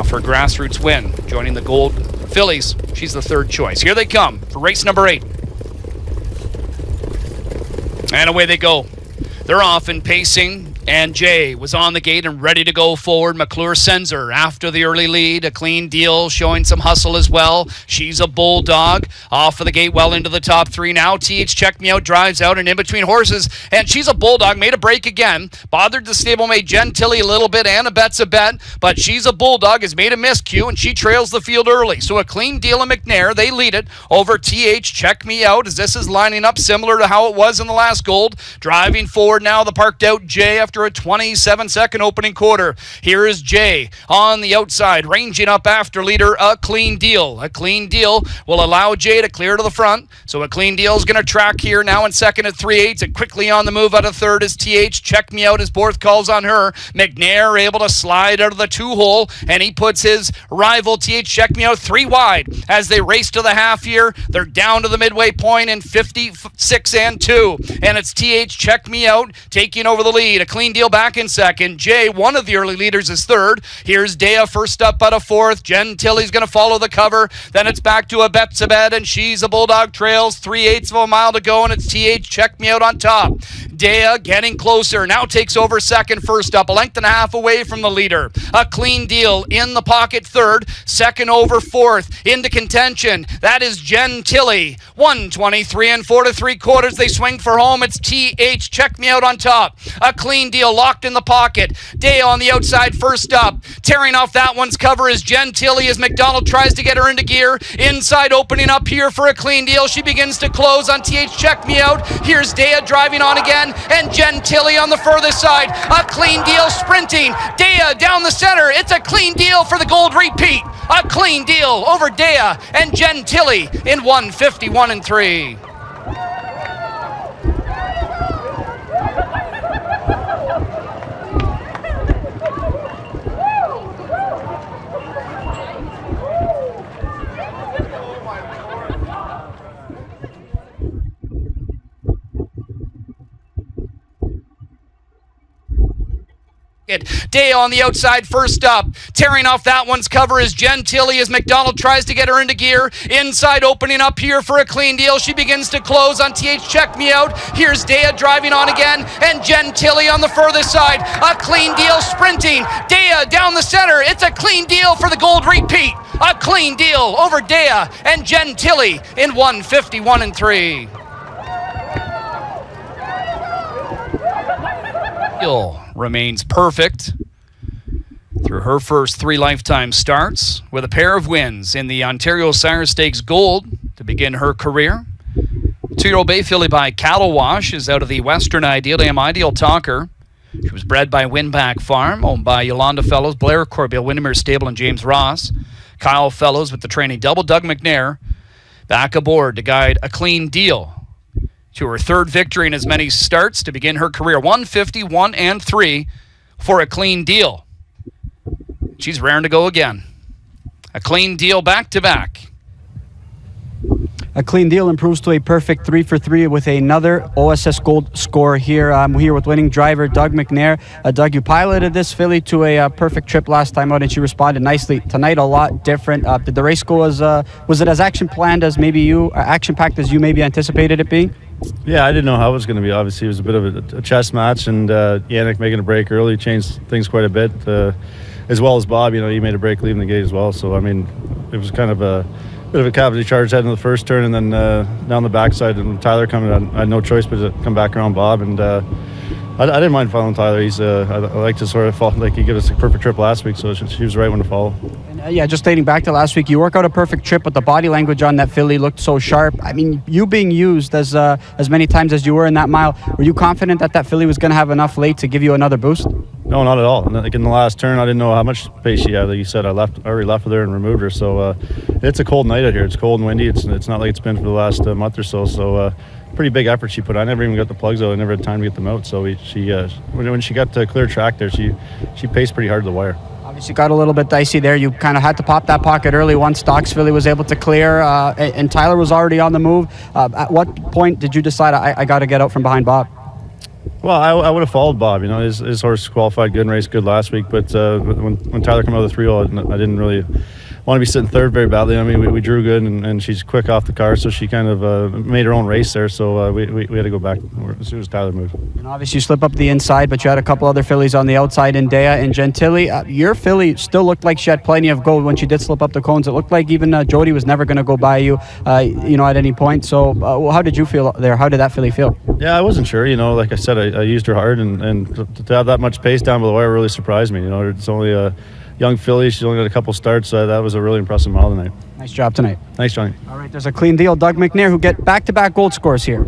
for a grassroots win, joining the gold Fillies. She's the third choice. Here they come for race number 8. And away they go. They're off and pacing, and Jay was on the gate and ready to go forward. McClure sends her after the early lead. A clean deal, showing some hustle as well. She's a bulldog. Off of the gate, well into the top 3 now. TH Check Me Out drives out and in between horses, and she's a bulldog. Made a break again. Bothered the stablemate Jen Tilly a little bit, and a bet's a bet, but she's a bulldog. Has made a miscue, and she trails the field early. So a clean deal of McNair. They lead it over TH Check Me Out, as this is lining up similar to how it was in the last gold. Driving forward now, the parked out Jay after a 27-second opening quarter. Here is Jay on the outside, ranging up after leader A Clean Deal. A Clean Deal will allow Jay to clear to the front. So A Clean Deal is going to track here now in second at 3/8, and quickly on the move out of third is TH Check Me Out as Borth calls on her. McNair able to slide out of the 2-hole, and he puts his rival TH Check Me Out 3 wide as they race to the half here. They're down to the midway point in 56 and 2, and it's TH Check Me Out taking over the lead. A Clean Deal back in second. Jay, one of the early leaders, is third. Here's Daya first up out of fourth. Jen Tilly's going to follow the cover. Then it's back to a bet's a bet, and she's a bulldog. Trails 3/8 of a mile to go, and it's TH Check Me Out on top. Daya getting closer. Now takes over second first up. A length and a half away from the leader. A Clean Deal in the pocket third. Second over fourth. Into contention. That is Jen Tilly. 1:23 and 4 3/4. They swing for home. It's TH Check Me Out on top. A Clean Deal locked in the pocket. Daya on the outside first up. Tearing off that one's cover is Jen Tilly as McDonald tries to get her into gear. Inside opening up here for A Clean Deal. She begins to close on TH Check Me Out. Here's Daya driving on again, and Jen Tilly on the furthest side. A Clean Deal sprinting. Daya down the center. It's A Clean Deal for the gold repeat. A Clean Deal over Daya and Jen Tilly in 1:51 and 3. Daya on the outside first up. Tearing off that one's cover is Jen Tilly as McDonald tries to get her into gear. Inside opening up here for A Clean Deal. She begins to close on TH Check Me Out. Here's Daya driving on again, and Jen Tilly on the furthest side. A Clean Deal sprinting. Daya down the center. It's A Clean Deal for the gold repeat. A Clean Deal over Daya and Jen Tilly in 1:51 and 3. Remains perfect through her first 3 lifetime starts, with a pair of wins in the Ontario Sire Stakes Gold to begin her career. 2-year-old bay filly by Cattle Wash is out of the Western Ideal Dam Ideal Talker. She was bred by Winback Farm, owned by Yolanda Fellows, Blair Corbeil, Windermere Stable, and James Ross. Kyle Fellows with the training double. Doug McNair back aboard to guide A Clean Deal to her third victory in as many starts to begin her career. 1:51 and 3 for A Clean Deal. She's raring to go again. A Clean Deal back-to-back. A Clean Deal improves to a perfect 3 for 3 with another OSS Gold score here. I'm here with winning driver Doug McNair. Doug, you piloted this filly to a perfect trip last time out, and she responded nicely. Tonight, a lot different. Did the race go was it as action-packed as you maybe anticipated it being? Yeah, I didn't know how it was going to be. Obviously, it was a bit of a chess match, and Yannick making a break early changed things quite a bit, as well as Bob. He made a break leaving the gate as well. So, I mean, it was kind of a bit of a cavalry charge heading to the first turn, and then down the backside, and Tyler coming on. I had no choice but to come back around Bob, and I didn't mind following Tyler. I like to sort of follow, like he gave us a perfect trip last week, so she was the right one to follow. Yeah, just dating back to last week, you work out a perfect trip, but the body language on that filly looked so sharp. I mean, you being used as many times as you were in that mile, were you confident that filly was going to have enough late to give you another boost? No, not at all. Like in the last turn, I didn't know how much pace she had. Like you said, I already left with her and removed her. So it's a cold night out here. It's cold and windy. It's not like it's been for the last month or so. So pretty big effort she put on. I never even got the plugs out. I never had time to get them out. So when she got to clear track there, she paced pretty hard to the wire. Obviously got a little bit dicey there. You kind of had to pop that pocket early once Doc's filly was able to clear, and Tyler was already on the move. At what point did you decide I got to get out from behind Bob? Well, I would have followed Bob. You know, his horse qualified good and raced good last week, but when Tyler came out of the 3-0, I didn't really want to be sitting third very badly. I mean, we drew good, and she's quick off the car, so she kind of made her own race there. So we had to go back as soon as Tyler moved. And obviously you slip up the inside, but you had a couple other fillies on the outside in Daya and Gentili. Your filly still looked like she had plenty of go when she did slip up the cones. It looked like even Jody was never going to go by you, at any point. So how did you feel there? How did that filly feel? Yeah, I wasn't sure. You know, like I said, I used her hard, and to have that much pace down below the wire really surprised me. You know, it's only a young filly. She's only got a couple starts. That was a really impressive mile tonight. Nice job tonight. Thanks, Johnny. All right, there's a clean deal. Doug McNair, who get back-to-back gold scores here.